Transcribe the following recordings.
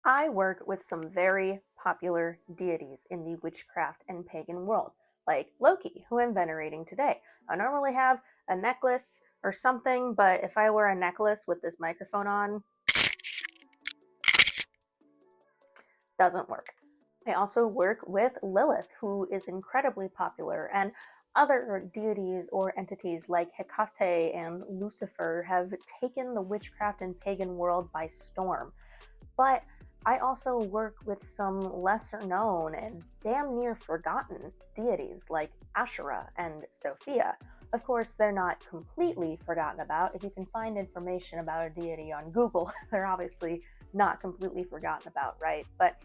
I work with some very popular deities in the witchcraft and pagan world, like Loki, who I'm venerating today. I normally have a necklace or something, but if I wear a necklace with this microphone on, doesn't work. I also work with Lilith, who is incredibly popular, and other deities or entities like Hecate and Lucifer have taken the witchcraft and pagan world by storm. But I also work with some lesser known and damn near forgotten deities like Asherah and Sophia. Of course, they're not completely forgotten about. If you can find information about a deity on Google, they're obviously not completely forgotten about, right? But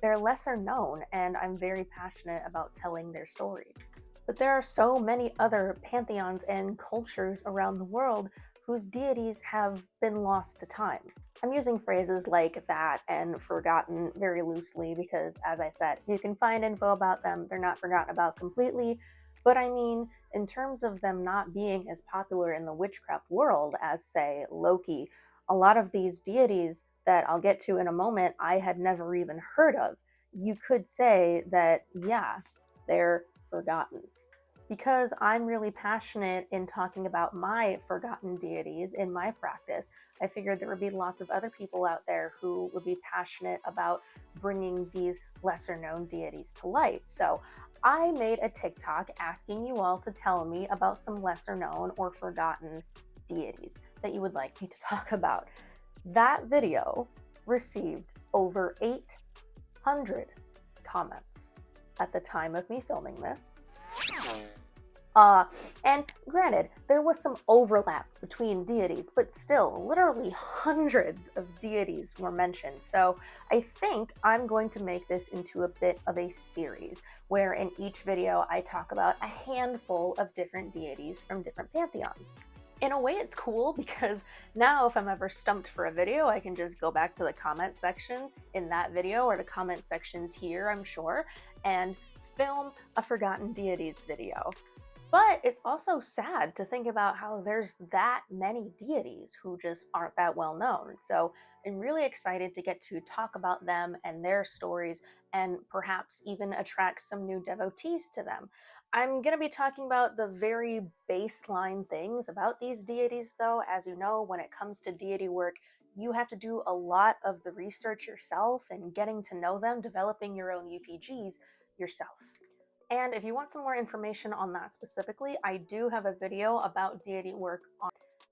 they're lesser known, and I'm very passionate about telling their stories. But there are so many other pantheons and cultures around the world whose deities have been lost to time. I'm using phrases like that and forgotten very loosely because, as I said, you can find info about them, they're not forgotten about completely. But I mean, in terms of them not being as popular in the witchcraft world as, say, Loki, a lot of these deities that I'll get to in a moment, I had never even heard of. You could say that, yeah, they're forgotten. Because I'm really passionate in talking about my forgotten deities in my practice, I figured there would be lots of other people out there who would be passionate about bringing these lesser known deities to light. So I made a TikTok asking you all to tell me about some lesser known or forgotten deities that you would like me to talk about. That video received over 800 comments at the time of me filming this. And granted, there was some overlap between deities, but still, literally hundreds of deities were mentioned. So I think I'm going to make this into a bit of a series, where in each video I talk about a handful of different deities from different pantheons. In a way, it's cool because now if I'm ever stumped for a video, I can just go back to the comment section in that video, or the comment sections here, I'm sure, and film a Forgotten Deities video. But it's also sad to think about how there's that many deities who just aren't that well known. So I'm really excited to get to talk about them and their stories, and perhaps even attract some new devotees to them. I'm going to be talking about the very baseline things about these deities, though. As you know, when it comes to deity work, you have to do a lot of the research yourself and getting to know them, developing your own UPGs yourself. And if you want some more information on that specifically, I do have a video about deity work on.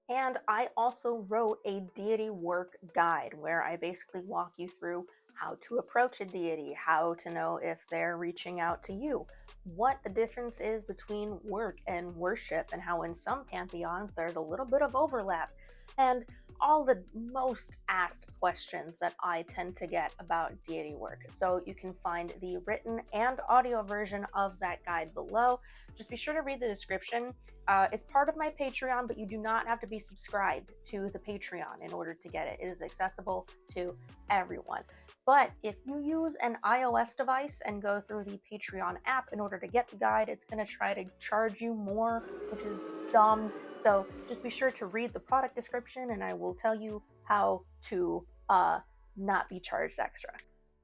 And I also wrote a deity work guide where I basically walk you through how to approach a deity, how to know if they're reaching out to you, what the difference is between work and worship, and how in some pantheons there's a little bit of overlap, and all the most asked questions that I tend to get about deity work. So you can find the written and audio version of that guide below. Just be sure to read the description. It's part of my Patreon, but you do not have to be subscribed to the Patreon in order to get it. It is accessible to everyone. But if you use an iOS device and go through the Patreon app in order to get the guide, it's going to try to charge you more, which is dumb. So just be sure to read the product description, and I will tell you how to not be charged extra.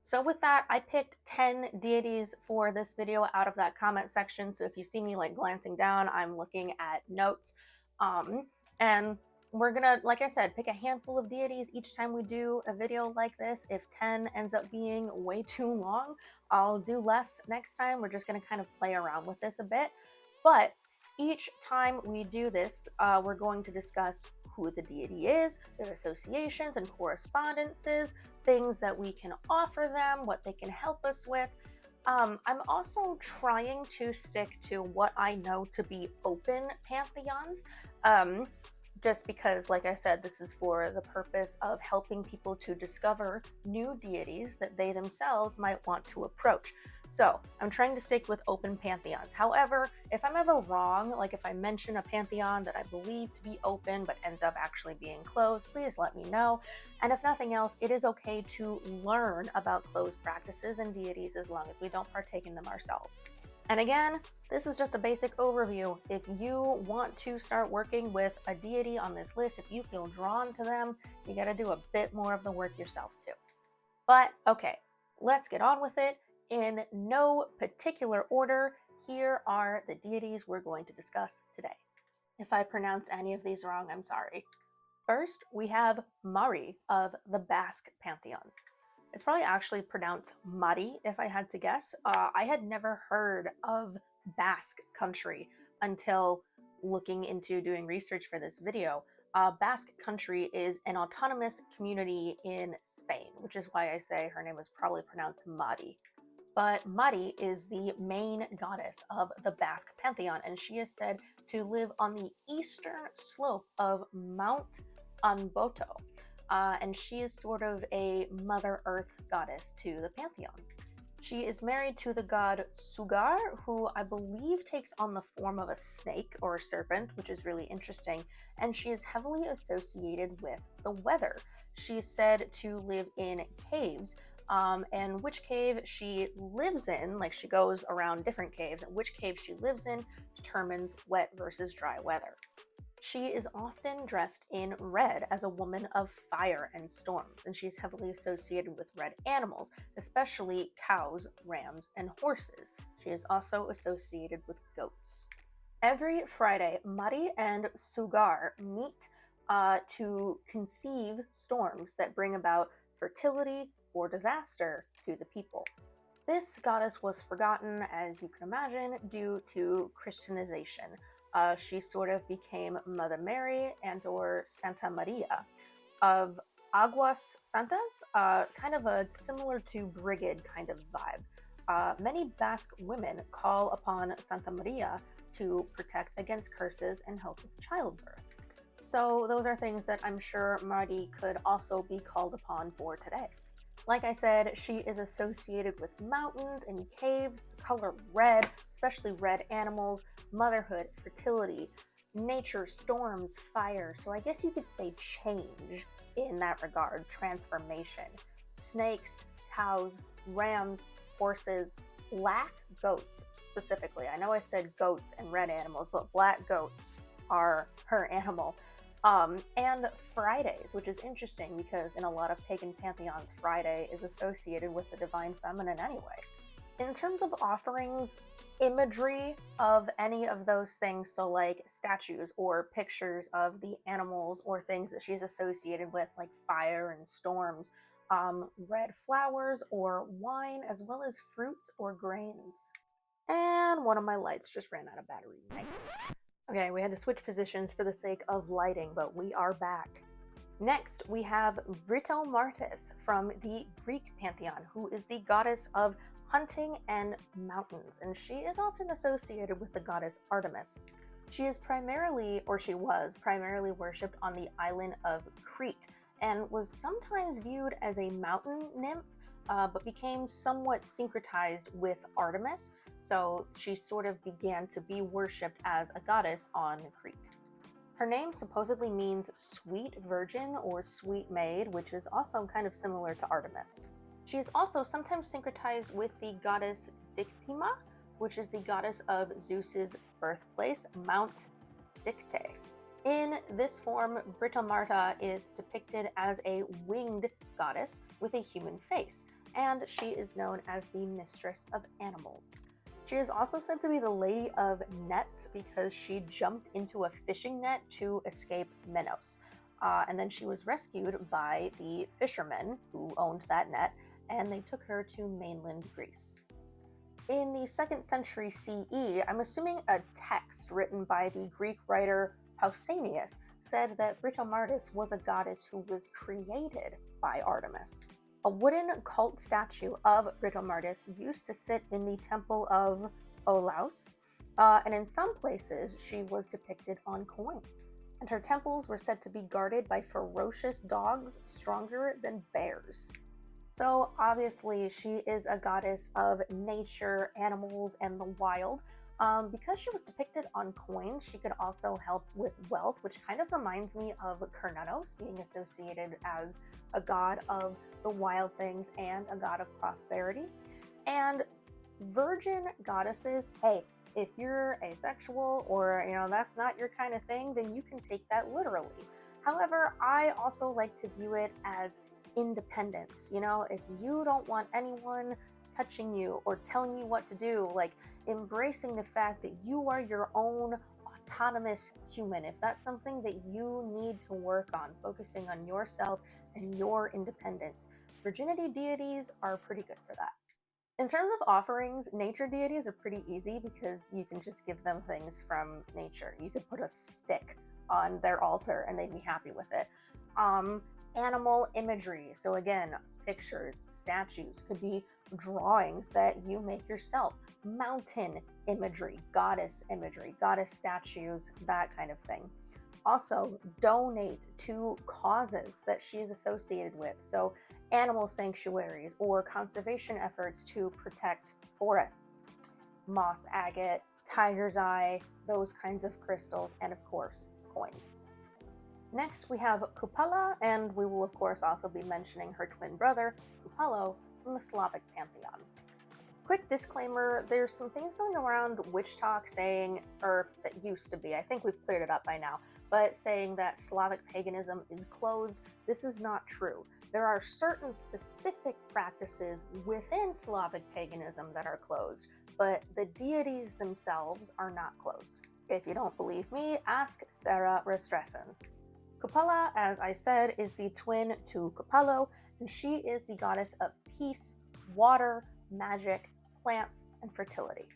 So with that, I picked 10 deities for this video out of that comment section. So if you see me like glancing down, I'm looking at notes. And we're gonna, like I said, pick a handful of deities each time we do a video like this. If 10 ends up being way too long, I'll do less next time. We're just gonna kind of play around with this a bit. But each time we do this, we're going to discuss who the deity is, their associations and correspondences, things that we can offer them, what they can help us with. I'm also trying to stick to what I know to be open pantheons, just because, like I said, this is for the purpose of helping people to discover new deities that they themselves might want to approach. So I'm trying to stick with open pantheons. However, if I'm ever wrong, like if I mention a pantheon that I believe to be open but ends up actually being closed, please let me know. And if nothing else, it is okay to learn about closed practices and deities as long as we don't partake in them ourselves. And again, this is just a basic overview. If you want to start working with a deity on this list, if you feel drawn to them, you got to do a bit more of the work yourself too. But okay, let's get on with it. In no particular order, here are the deities we're going to discuss today. If I pronounce any of these wrong, I'm sorry. First, we have Mari of the Basque Pantheon. It's probably actually pronounced Mari, if I had to guess. I had never heard of Basque country until looking into doing research for this video. Basque country is an autonomous community in Spain, which is why I say her name is probably pronounced Mari. But Mari is the main goddess of the Basque pantheon, and she is said to live on the eastern slope of Mount Anboto. And she is sort of a Mother Earth goddess to the pantheon. She is married to the god Sugar, who I believe takes on the form of a snake or a serpent, which is really interesting, and she is heavily associated with the weather. She is said to live in caves, and which cave she lives in, like she goes around different caves, and which cave she lives in determines wet versus dry weather. She is often dressed in red as a woman of fire and storms, and she's heavily associated with red animals, especially cows, rams, and horses. She is also associated with goats. Every Friday, Mari and Sugar meet to conceive storms that bring about fertility or disaster to the people. This goddess was forgotten, as you can imagine, due to Christianization. She sort of became Mother Mary and or Santa Maria of Aguas Santas, kind of a similar to Brigid kind of vibe. Many Basque women call upon Santa Maria to protect against curses and help with childbirth. So those are things that I'm sure Mari could also be called upon for today. Like I said, she is associated with mountains and caves, the color red, especially red animals, motherhood, fertility, nature, storms, fire. So I guess you could say change in that regard, transformation. Snakes, cows, rams, horses, black goats specifically. I know I said goats and red animals, but black goats are her animal. And Fridays, which is interesting because in a lot of pagan pantheons, Friday is associated with the divine feminine anyway. In terms of offerings, imagery of any of those things, so like statues or pictures of the animals or things that she's associated with, like fire and storms, red flowers or wine, as well as fruits or grains. And one of my lights just ran out of battery. Nice. Okay, we had to switch positions for the sake of lighting, but we are back. Next, we have Britomartis from the Greek pantheon, who is the goddess of hunting and mountains, and she is often associated with the goddess Artemis. She is primarily, or she was primarily worshipped on the island of Crete, and was sometimes viewed as a mountain nymph, but became somewhat syncretized with Artemis, so she sort of began to be worshipped as a goddess on Crete. Her name supposedly means sweet virgin or sweet maid, which is also kind of similar to Artemis. She is also sometimes syncretized with the goddess Dictima, which is the goddess of Zeus's birthplace, Mount Dicte. In this form, Britomarta is depicted as a winged goddess with a human face, and she is known as the mistress of animals. She is also said to be the lady of nets because she jumped into a fishing net to escape Minos. And then she was rescued by the fishermen who owned that net, and they took her to mainland Greece. In the 2nd century CE, I'm assuming a text written by the Greek writer Pausanias said that Britomartis was a goddess who was created by Artemis. A wooden cult statue of Britomartis used to sit in the temple of Olaus, and in some places she was depicted on coins. And her temples were said to be guarded by ferocious dogs stronger than bears. So obviously she is a goddess of nature, animals, and the wild. Because she was depicted on coins, she could also help with wealth, which kind of reminds me of Kernanos being associated as a god of the wild things and a god of prosperity. And virgin goddesses, hey, if you're asexual or that's not your kind of thing, then you can take that literally. However, I also like to view it as independence. You know, if you don't want anyone touching you or telling you what to do, like embracing the fact that you are your own autonomous human, if that's something that you need to work on, focusing on yourself and your independence, virginity deities are pretty good for that. In terms of offerings, nature deities are pretty easy because you can just give them things from nature. You could put a stick on their altar and they'd be happy with it. Animal imagery, so again, pictures, statues, could be drawings that you make yourself. Mountain imagery, goddess statues, that kind of thing. Also, donate to causes that she is associated with. So animal sanctuaries or conservation efforts to protect forests, moss agate, tiger's eye, those kinds of crystals, and of course, coins. Next, we have Kupala, and we will of course also be mentioning her twin brother, Kalo, from the Slavic Pantheon. Quick disclaimer, there's some things going around witch talk saying, or that used to be, I think we've cleared it up by now, but saying that Slavic paganism is closed. This is not true. There are certain specific practices within Slavic paganism that are closed, but the deities themselves are not closed. If you don't believe me, ask Sarah Restressen. Kupala, as I said, is the twin to Kupalo, and she is the goddess of peace, water, magic, plants, and fertility.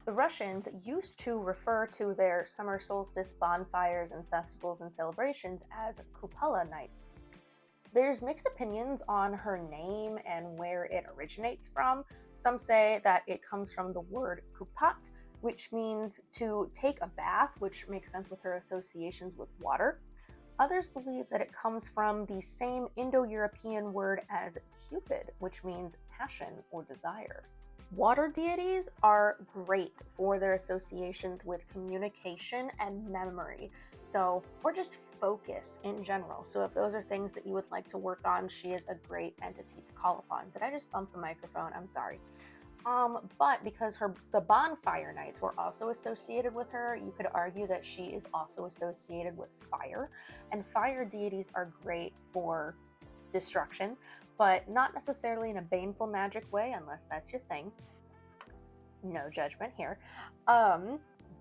The Russians used to refer to their summer solstice bonfires and festivals and celebrations as Kupala nights. There's mixed opinions on her name and where it originates from. Some say that it comes from the word kupat, which means to take a bath, which makes sense with her associations with water. Others believe that it comes from the same Indo-European word as Cupid, which means passion or desire. Water deities are great for their associations with communication and memory, or just focus in general. So if those are things that you would like to work on, she is a great entity to call upon. Did I just bump the microphone? I'm sorry. But because the bonfire nights were also associated with her, you could argue that she is also associated with fire. And fire deities are great for destruction, but not necessarily in a baneful magic way, unless that's your thing. No judgment here.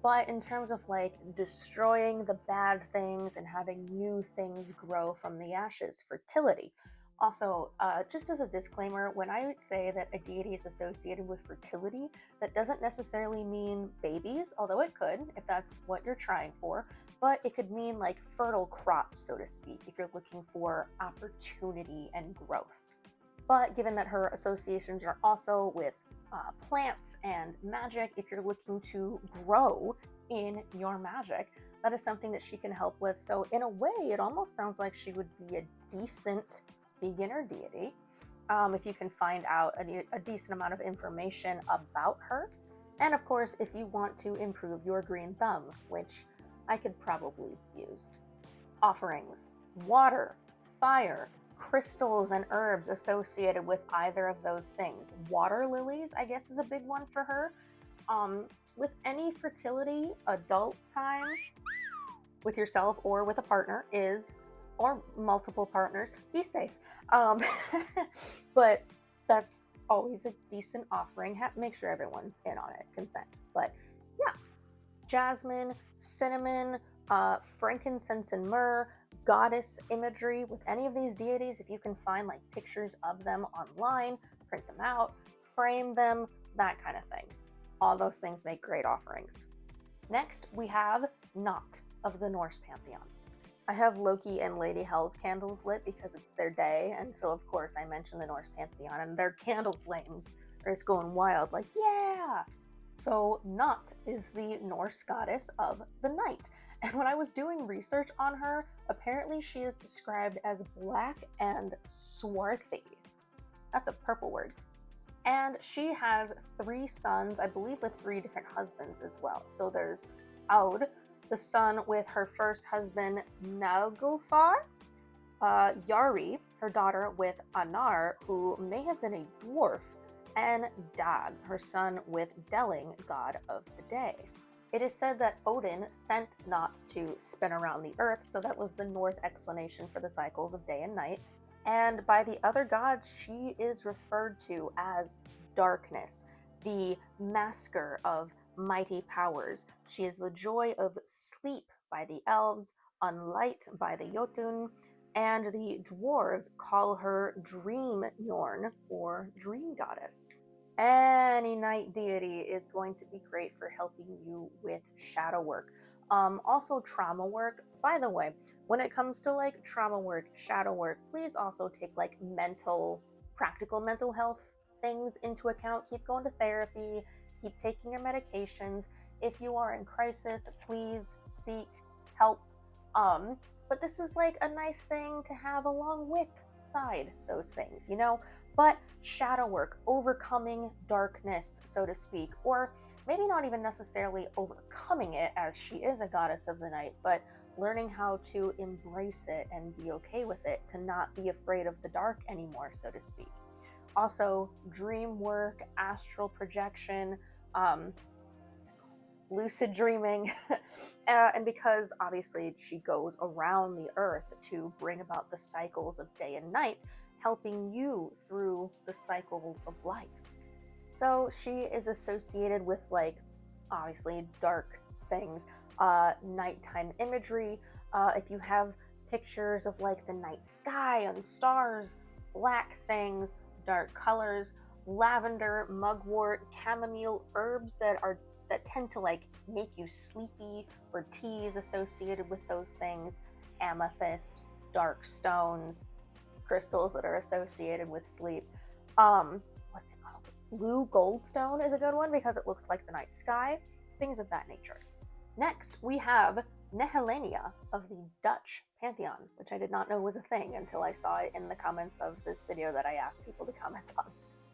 But in terms of like destroying the bad things and having new things grow from the ashes, fertility. Also, just as a disclaimer, when I would say that a deity is associated with fertility, that doesn't necessarily mean babies, although it could, if that's what you're trying for, but it could mean like fertile crops, so to speak, if you're looking for opportunity and growth. But given that her associations are also with plants and magic, if you're looking to grow in your magic, that is something that she can help with. So in a way, it almost sounds like she would be a decent beginner deity, if you can find out a decent amount of information about her. And of course, if you want to improve your green thumb, which I could probably use. Offerings: water, fire, crystals, and herbs associated with either of those things. Water lilies, I guess, is a big one for her. With any fertility, adult time with yourself or with a partner or multiple partners, be safe. But that's always a decent offering. Make sure everyone's in on it, consent. But yeah, jasmine, cinnamon, frankincense and myrrh, goddess imagery with any of these deities. If you can find like pictures of them online, print them out, frame them, that kind of thing. All those things make great offerings. Next, we have Nott of the Norse Pantheon. I have Loki and Lady Hell's candles lit because it's their day, and so of course I mentioned the Norse Pantheon, and their candle flames are just going wild, like, yeah! So Nott is the Norse goddess of the night, and when I was doing research on her, apparently she is described as black and swarthy. That's a purple word. And she has 3 sons, I believe with 3 different husbands as well. So there's Aud, the son with her first husband Nalgulfar, Yari, her daughter with Anar, who may have been a dwarf, and Dag, her son with Delling, god of the day. It is said that Odin sent Nott to spin around the earth, so that was the North explanation for the cycles of day and night, And by the other gods, she is referred to as darkness, the masker of mighty powers. She is the joy of sleep by the elves, unlight by the Jotun, and the dwarves call her Dream Norn, or Dream Goddess. Any night deity is going to be great for helping you with shadow work. Also trauma work. By the way, when it comes to like trauma work, shadow work, please also take like practical mental health things into account. Keep going to therapy, keep taking your medications. If you are in crisis, please seek help. But this is like a nice thing to have along with those things, you know? But shadow work, overcoming darkness, so to speak, or maybe not even necessarily overcoming it, as she is a goddess of the night, but learning how to embrace it and be okay with it, to not be afraid of the dark anymore, so to speak. Also, dream work, astral projection, lucid dreaming, and because obviously she goes around the earth to bring about the cycles of day and night, helping you through the cycles of life. So she is associated with like obviously dark things, nighttime imagery. If you have pictures of like the night sky and stars, black things, dark colors, lavender, mugwort, chamomile, herbs that tend to like make you sleepy, or teas associated with those things, amethyst, dark stones, crystals that are associated with sleep. What's it called? Blue goldstone is a good one because it looks like the night sky, things of that nature. Next, we have Nehelenia of the Dutch Pantheon, which I did not know was a thing until I saw it in the comments of this video that I asked people to comment on.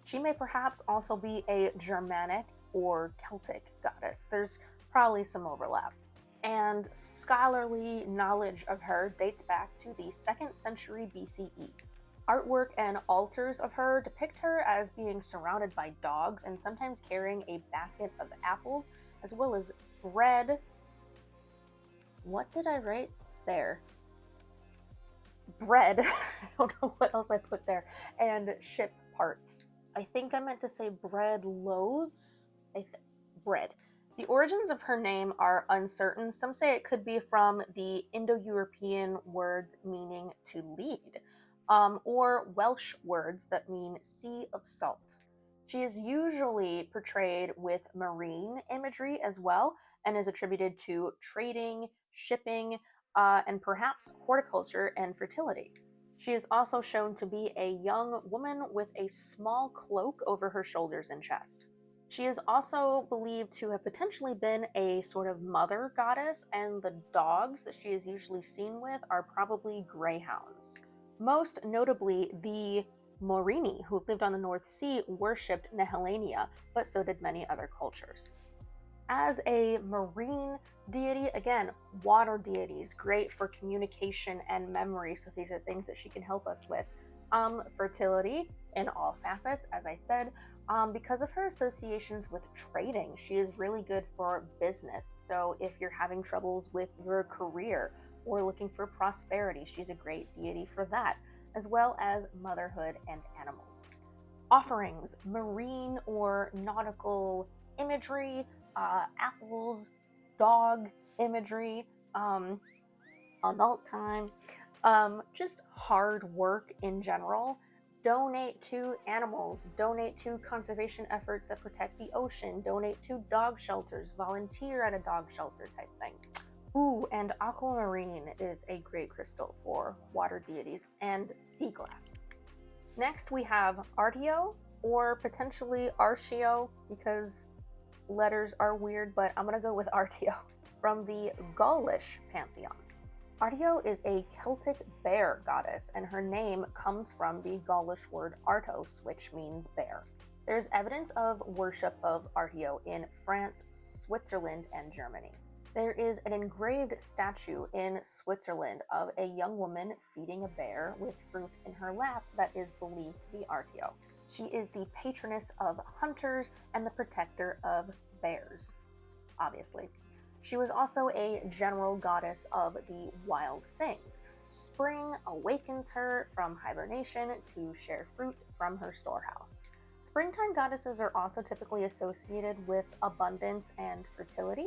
She may perhaps also be a Germanic or Celtic goddess. There's probably some overlap. And scholarly knowledge of her dates back to the 2nd century BCE. Artwork and altars of her depict her as being surrounded by dogs and sometimes carrying a basket of apples, as well as bread. What did I write there? Bread. I don't know what else I put there. And ship parts. I think I meant to say bread loaves. Bread. The origins of her name are uncertain. Some say it could be from the Indo-European words meaning to lead, or Welsh words that mean sea of salt. She is usually portrayed with marine imagery as well, and is attributed to trading, shipping, and perhaps horticulture and fertility. She is also shown to be a young woman with a small cloak over her shoulders and chest. She is also believed to have potentially been a sort of mother goddess, and the dogs that she is usually seen with are probably greyhounds. Most notably, the Morini, who lived on the North Sea, worshipped Nehelenia, but so did many other cultures. As a marine deity, again, water deities, great for communication and memory, so these are things that she can help us with. Fertility in all facets, as I said. Because of her associations with trading, she is really good for business. So if you're having troubles with your career or looking for prosperity, she's a great deity for that, as well as motherhood and animals. Offerings, marine or nautical imagery, apples, dog imagery, adult time, just hard work in general. Donate to animals, donate to conservation efforts that protect the ocean, donate to dog shelters, volunteer at a dog shelter type thing. Ooh, and aquamarine is a great crystal for water deities, and sea glass. Next we have Artio, or potentially Artio, because letters are weird, but I'm gonna go with Artio, from the Gaulish Pantheon. Artio is a Celtic bear goddess, and her name comes from the Gaulish word artos, which means bear. There's evidence of worship of Artio in France, Switzerland, and Germany. There is an engraved statue in Switzerland of a young woman feeding a bear with fruit in her lap that is believed to be Artio. She is the patroness of hunters and the protector of bears, obviously. She was also a general goddess of the wild things. Spring awakens her from hibernation to share fruit from her storehouse. Springtime goddesses are also typically associated with abundance and fertility.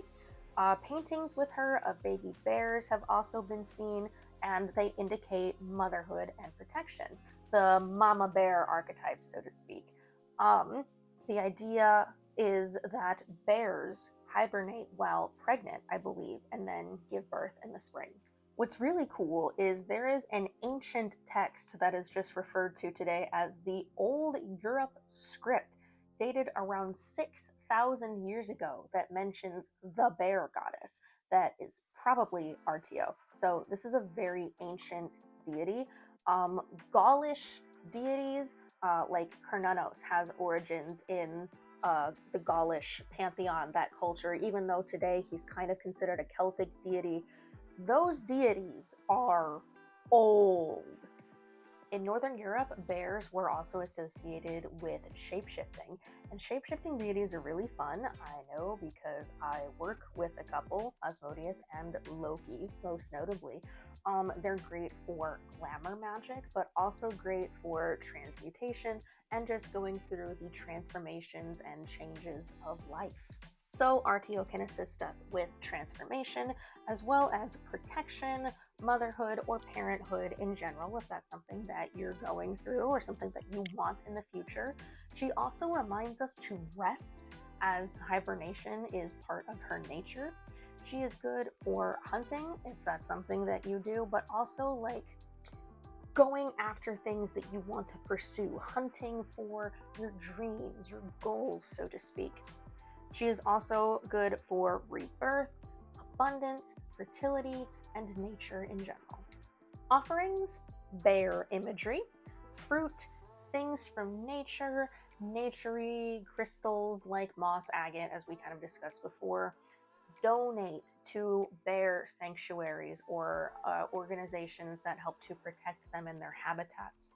Paintings with her of baby bears have also been seen, and they indicate motherhood and protection, the mama bear archetype, so to speak. The idea is that bears hibernate while pregnant, I believe, and then give birth in the spring. What's really cool is there is an ancient text that is just referred to today as the Old Europe script, dated around 6,000 years ago, that mentions the bear goddess. That is probably Artio. So this is a very ancient deity. Gaulish deities like Cernunnos has origins in the Gaulish Pantheon, that culture, even though today he's kind of considered a Celtic deity. Those deities are old. In Northern Europe, bears were also associated with shapeshifting, and shapeshifting deities are really fun. I know because I work with a couple, Asmodeus and Loki, most notably. They're great for glamour magic, but also great for transmutation and just going through the transformations and changes of life. So Artio can assist us with transformation, as well as protection, motherhood, or parenthood in general, if that's something that you're going through or something that you want in the future. She also reminds us to rest, as hibernation is part of her nature. She is good for hunting, if that's something that you do, but also like going after things that you want to pursue, hunting for your dreams, your goals, so to speak. She is also good for rebirth, abundance, fertility, and nature in general. Offerings: bear imagery, fruit, things from nature, naturey crystals like moss agate, as we kind of discussed before. Donate to bear sanctuaries or organizations that help to protect them in their habitats.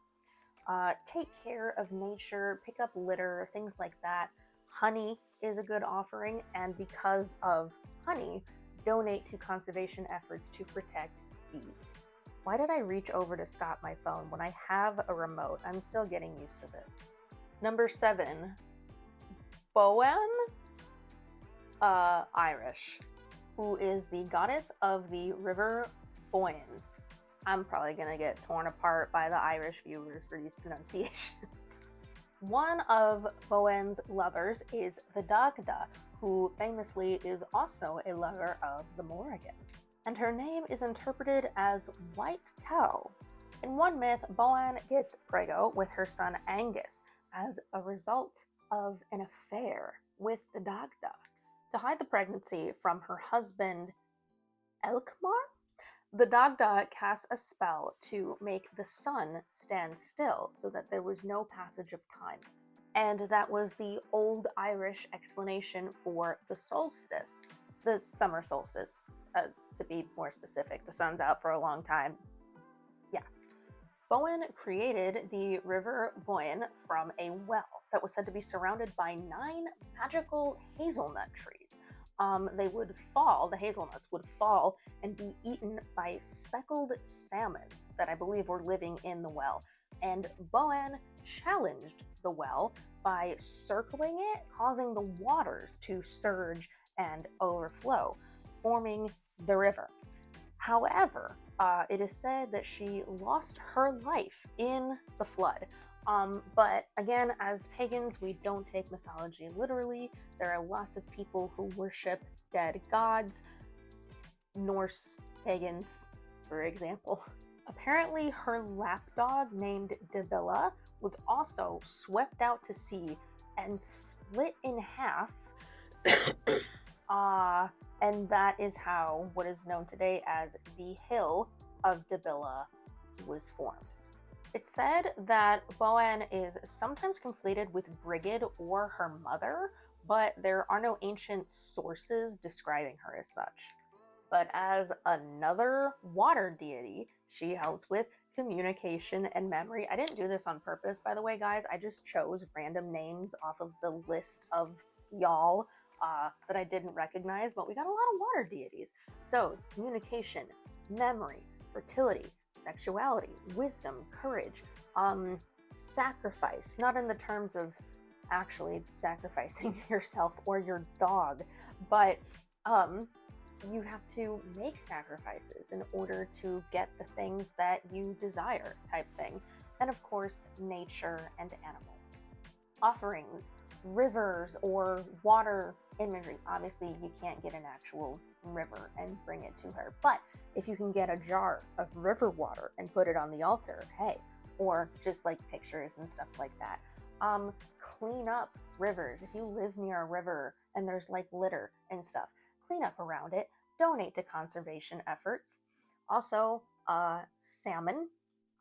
Take care of nature, pick up litter, things like that. Honey is a good offering, and because of honey, donate to conservation efforts to protect bees. Why did I reach over to stop my phone when I have a remote? I'm still getting used to this. Number 7, Boann, Irish, who is the goddess of the river Boann. I'm probably gonna get torn apart by the Irish viewers for these pronunciations. One of Boann's lovers is the Dagda, who famously is also a lover of the Morrigan, and her name is interpreted as White Cow. In one myth, Boann gets preggo with her son Angus as a result of an affair with the Dagda. To hide the pregnancy from her husband Elkmar, the Dagda casts a spell to make the sun stand still so that there was no passage of time. And that was the old Irish explanation for the solstice, the summer solstice, to be more specific. The sun's out for a long time. Yeah. Boann created the river Boann from a well that was said to be surrounded by 9 magical hazelnut trees. The hazelnuts would fall and be eaten by speckled salmon that I believe were living in the well. And Boann challenged the well by circling it, causing the waters to surge and overflow, forming the river. However, it is said that she lost her life in the flood. But again, as pagans, we don't take mythology literally. There are lots of people who worship dead gods, Norse pagans, for example. Apparently, her lapdog named Dibilla was also swept out to sea and split in half. And that is how what is known today as the Hill of Dibilla was formed. It's said that Boann is sometimes conflated with Brigid or her mother, but there are no ancient sources describing her as such. But as another water deity, she helps with communication and memory. I didn't do this on purpose, by the way, guys. I just chose random names off of the list of y'all that I didn't recognize, but we got a lot of water deities. So communication, memory, fertility, sexuality, wisdom, courage, sacrifice, not in the terms of actually sacrificing yourself or your dog, but you have to make sacrifices in order to get the things that you desire, type thing. And of course, nature and animals. Offerings, rivers, or water imagery. Obviously, you can't get an actual river and bring it to her, but if you can get a jar of river water and put it on the altar, hey, or just like pictures and stuff like that. Clean up rivers. If you live near a river and there's like litter and stuff, clean up around it, donate to conservation efforts. Also, salmon.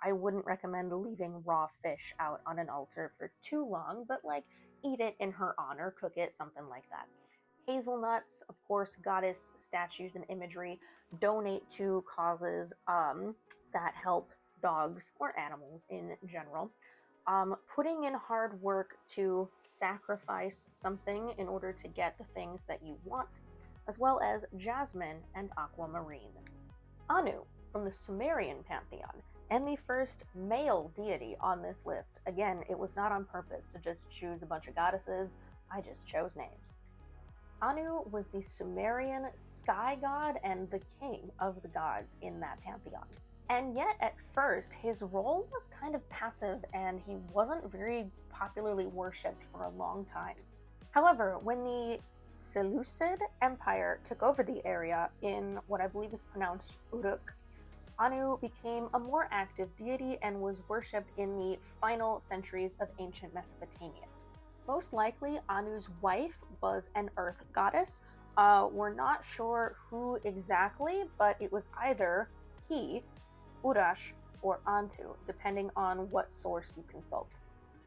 I wouldn't recommend leaving raw fish out on an altar for too long, but like eat it in her honor, cook it, something like that. Hazelnuts, of course, goddess statues and imagery. Donate to causes that help dogs or animals in general. Putting in hard work to sacrifice something in order to get the things that you want, as well as jasmine and aquamarine. Anu, from the Sumerian Pantheon, and the first male deity on this list. Again, it was not on purpose to just choose a bunch of goddesses, I just chose names. Anu was the Sumerian sky god and the king of the gods in that pantheon. And yet, at first, his role was kind of passive and he wasn't very popularly worshipped for a long time. However, when the Seleucid Empire took over the area in what I believe is pronounced Uruk, Anu became a more active deity and was worshipped in the final centuries of ancient Mesopotamia. Most likely, Anu's wife was an earth goddess. We're not sure who exactly, but it was either he, Urash, or Antu, depending on what source you consult.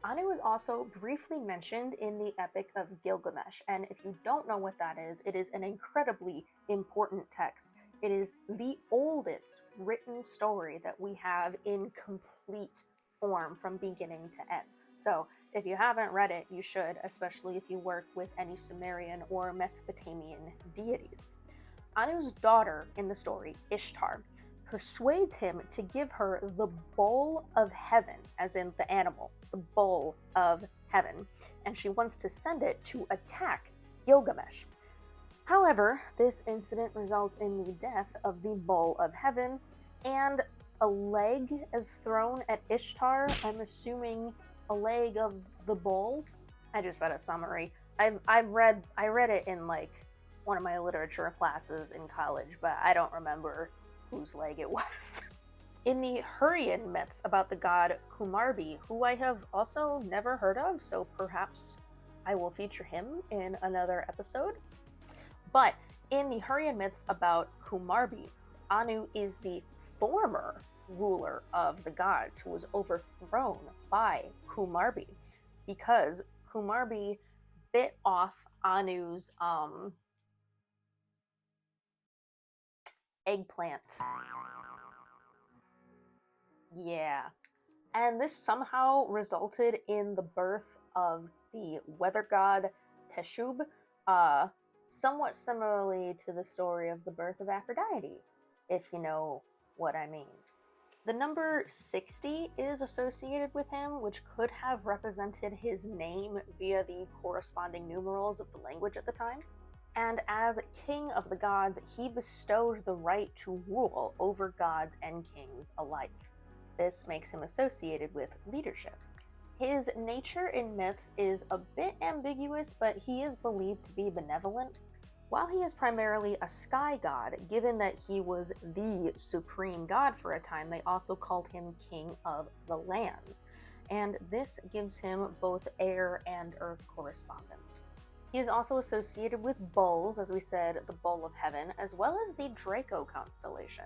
Anu is also briefly mentioned in the Epic of Gilgamesh, and if you don't know what that is, it is an incredibly important text. It is the oldest written story that we have in complete form from beginning to end. So if you haven't read it, you should, especially if you work with any Sumerian or Mesopotamian deities. Anu's daughter in the story, Ishtar, persuades him to give her the bowl of heaven, as in the animal, the bowl of heaven, and she wants to send it to attack Gilgamesh. However, this incident results in the death of the bowl of heaven, and a leg is thrown at Ishtar. I'm assuming a leg of the bowl. I just read a summary. I read it in like one of my literature classes in college, but I don't remember whose leg it was. In the Hurrian myths about the god Kumarbi, who I have also never heard of, so perhaps I will feature him in another episode. But in the Hurrian myths about Kumarbi, Anu is the former ruler of the gods who was overthrown by Kumarbi because Kumarbi bit off Anu's eggplant. Yeah. And this somehow resulted in the birth of the weather god Teshub, somewhat similarly to the story of the birth of Aphrodite, if you know what I mean. The number 60 is associated with him, which could have represented his name via the corresponding numerals of the language at the time. And as king of the gods, he bestowed the right to rule over gods and kings alike. This makes him associated with leadership. His nature in myths is a bit ambiguous, but he is believed to be benevolent. While he is primarily a sky god, given that he was the supreme god for a time, they also called him king of the lands, and this gives him both air and earth correspondence. He is also associated with bowls, as we said, the bowl of heaven, as well as the Draco constellation.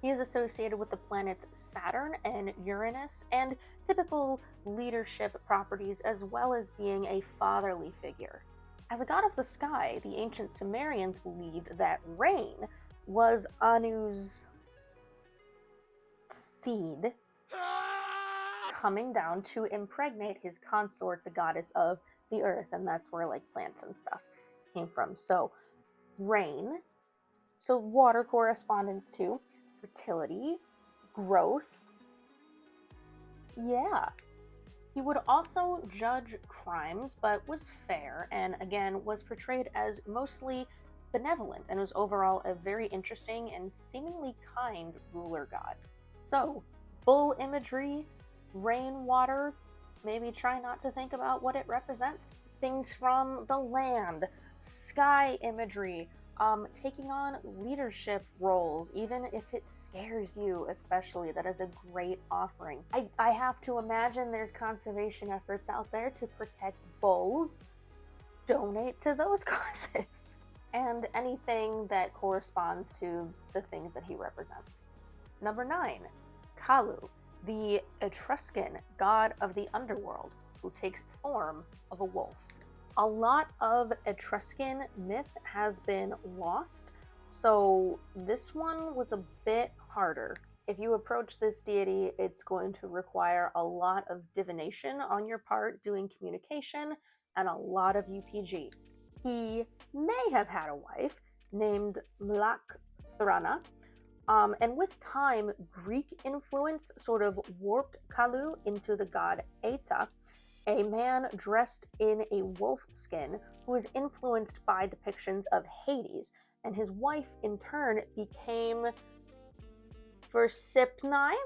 He is associated with the planets Saturn and Uranus, and typical leadership properties, as well as being a fatherly figure. As a god of the sky, the ancient Sumerians believed that rain was Anu's seed coming down to impregnate his consort, the goddess of the earth, and that's where like plants and stuff came from. So rain, so water correspondence to fertility, growth. Yeah. He would also judge crimes, but was fair, and again was portrayed as mostly benevolent, and was overall a very interesting and seemingly kind ruler god. So, bull imagery, rainwater, maybe try not to think about what it represents. Things from the land, sky imagery, taking on leadership roles, even if it scares you, especially, that is a great offering. I have to imagine there's conservation efforts out there to protect bulls. Donate to those causes. And anything that corresponds to the things that he represents. Number 9, Kalo, the Etruscan god of the underworld, who takes the form of a wolf. A lot of Etruscan myth has been lost, so this one was a bit harder. If you approach this deity, it's going to require a lot of divination on your part, doing communication, and a lot of UPG. He may have had a wife named Mlak-Thrana, and with time, Greek influence sort of warped Kalo into the god Eta, a man dressed in a wolf skin who was influenced by depictions of Hades, and his wife in turn became Persephone,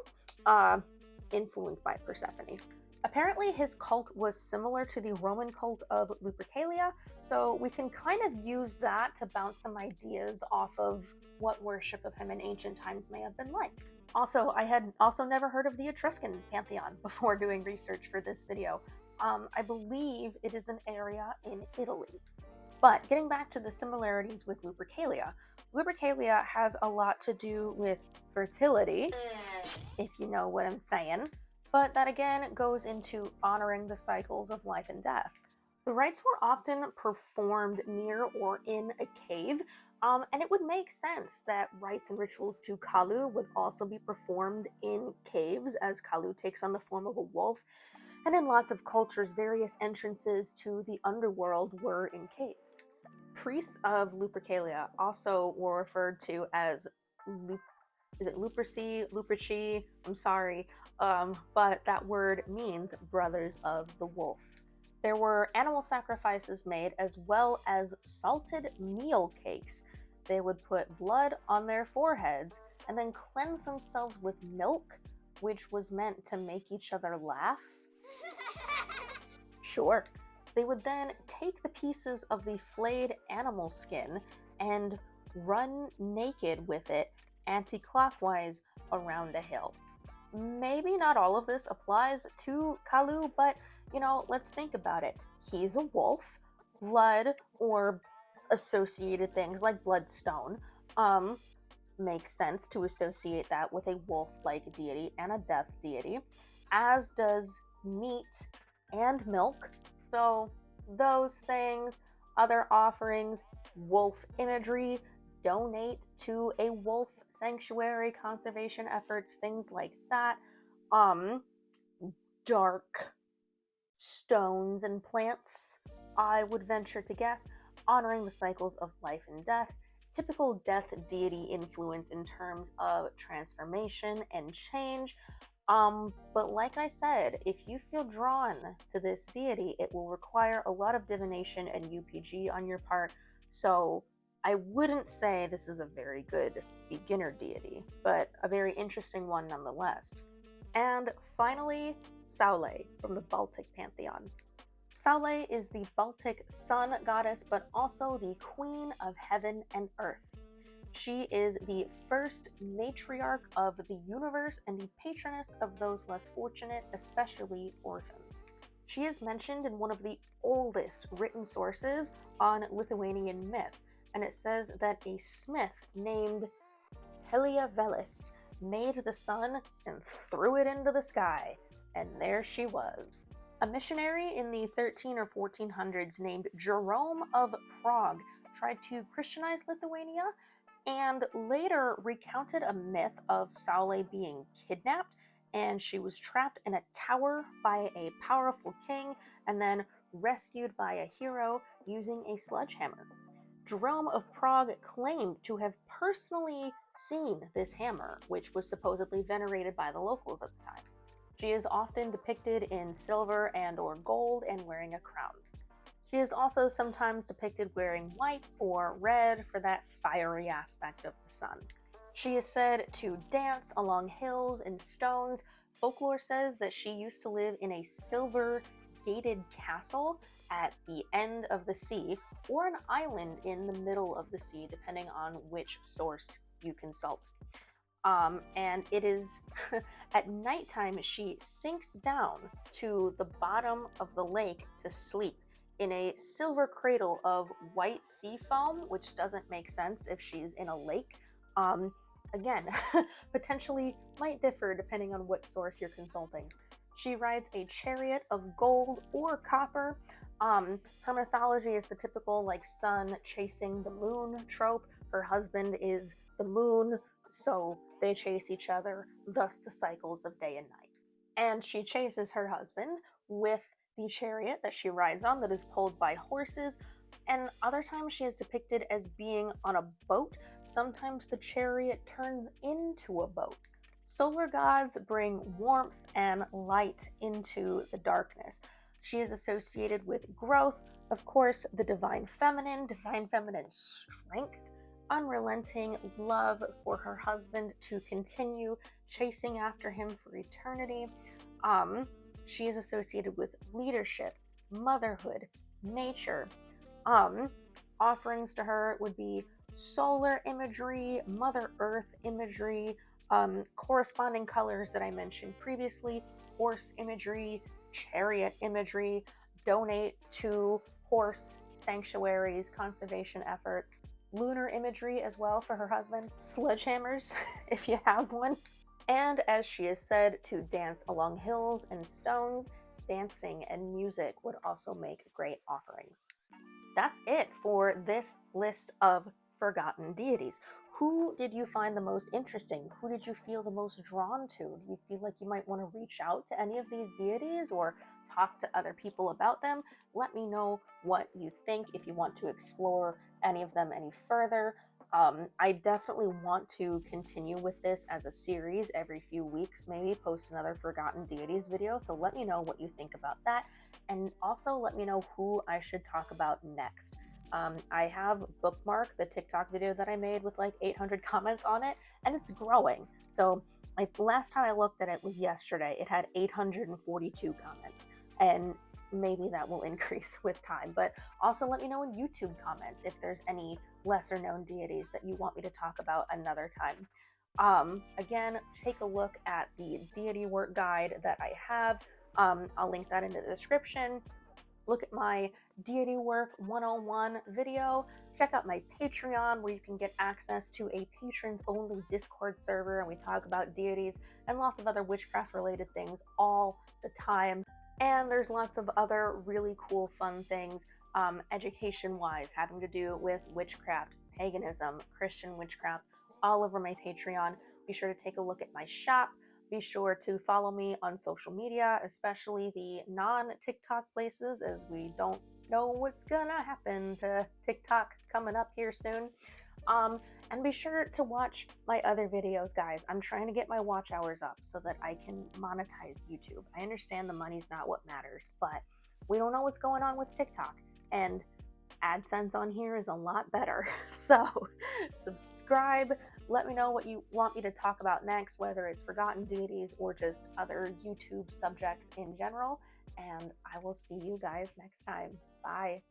influenced by Persephone. Apparently his cult was similar to the Roman cult of Lupercalia, so we can kind of use that to bounce some ideas off of what worship of him in ancient times may have been like. Also, I had also never heard of the Etruscan Pantheon before doing research for this video. I believe it is an area in Italy. But getting back to the similarities with Lupercalia, Lupercalia has a lot to do with fertility, if you know what I'm saying, but that again goes into honoring the cycles of life and death. The rites were often performed near or in a cave, and it would make sense that rites and rituals to Kalo would also be performed in caves, as Kalo takes on the form of a wolf. And in lots of cultures, various entrances to the underworld were in caves. Priests of Lupercalia also were referred to as Luperci? I'm sorry, but that word means brothers of the wolf. There were animal sacrifices made, as well as salted meal cakes. They would put blood on their foreheads and then cleanse themselves with milk, which was meant to make each other laugh. Sure. They would then take the pieces of the flayed animal skin and run naked with it anti-clockwise around a hill. Maybe not all of this applies to Kalo, but let's think about it. He's a wolf. Blood or associated things like bloodstone makes sense to associate that with a wolf-like deity and a death deity, as does meat and milk. So those things, other offerings, wolf imagery, donate to a wolf sanctuary, conservation efforts, things like that. Dark stones and plants, I would venture to guess, honoring the cycles of life and death, typical death deity influence in terms of transformation and change. But like I said, if you feel drawn to this deity, it will require a lot of divination and UPG on your part, so I wouldn't say this is a very good beginner deity, but a very interesting one nonetheless. And finally, Saulé from the Baltic Pantheon. Saulé is the Baltic sun goddess, but also the queen of heaven and earth. She is the first matriarch of the universe and the patroness of those less fortunate, especially orphans. She is mentioned in one of the oldest written sources on Lithuanian myth, and it says that a smith named Teliavelis made the sun and threw it into the sky, and there she was. A missionary in the 13 or 1400s named Jerome of Prague tried to Christianize Lithuania, and later recounted a myth of Saulé being kidnapped, and she was trapped in a tower by a powerful king and then rescued by a hero using a sledgehammer. Jerome of Prague claimed to have personally seen this hammer, which was supposedly venerated by the locals at the time. She is often depicted in silver and or gold and wearing a crown. She is also sometimes depicted wearing white or red for that fiery aspect of the sun. She is said to dance along hills and stones. Folklore says that she used to live in a silver gated castle at the end of the sea, or an island in the middle of the sea, depending on which source you consult. And it is at nighttime she sinks down to the bottom of the lake to sleep in a silver cradle of white sea foam, which doesn't make sense if she's in a lake. Again, potentially might differ depending on what source you're consulting. She rides a chariot of gold or copper. Her mythology is the typical like sun chasing the moon trope. Her husband is the moon, so they chase each other, thus the cycles of day and night. And she chases her husband with the chariot that she rides on that is pulled by horses, and other times she is depicted as being on a boat. Sometimes the chariot turns into a boat. Solar gods bring warmth and light into the darkness. She is associated with growth, of course, the divine feminine strength, unrelenting love for her husband to continue chasing after him for eternity. She is associated with leadership, motherhood, nature. Offerings to her would be solar imagery, Mother Earth imagery, corresponding colors that I mentioned previously, horse imagery, chariot imagery, donate to horse sanctuaries, conservation efforts, lunar imagery as well for her husband, sledgehammers if you have one, and as she is said to dance along hills and stones, dancing and music would also make great offerings. That's it for this list of forgotten deities. Who did you find the most interesting? Who did you feel the most drawn to? Do you feel like you might want to reach out to any of these deities or talk to other people about them? Let me know what you think if you want to explore any of them any further. I definitely want to continue with this as a series every few weeks, maybe post another Forgotten Deities video, so let me know what you think about that, and also let me know who I should talk about next. I have bookmarked the TikTok video that I made with like 800 comments on it, and it's growing. So last time I looked at it was yesterday. It had 842 comments, and maybe that will increase with time. But also let me know in YouTube comments if there's any lesser known deities that you want me to talk about another time. Again, take a look at the deity work guide that I have. I'll link that in the description. Look at my deity work 101 video. Check out my Patreon where you can get access to a patrons only Discord server, and we talk about deities and lots of other witchcraft related things all the time. And there's lots of other really cool fun things education wise having to do with witchcraft, paganism, Christian witchcraft, all over my Patreon. Be sure to take a look at my shop. Be sure to follow me on social media, especially the non-TikTok places, as we don't know what's gonna happen to TikTok coming up here soon. And be sure to watch my other videos, guys. I'm trying to get my watch hours up so that I can monetize YouTube. I understand the money's not what matters, but we don't know what's going on with TikTok, and AdSense on here is a lot better. So subscribe. Let me know what you want me to talk about next, whether it's forgotten deities or just other YouTube subjects in general. And I will see you guys next time. Bye.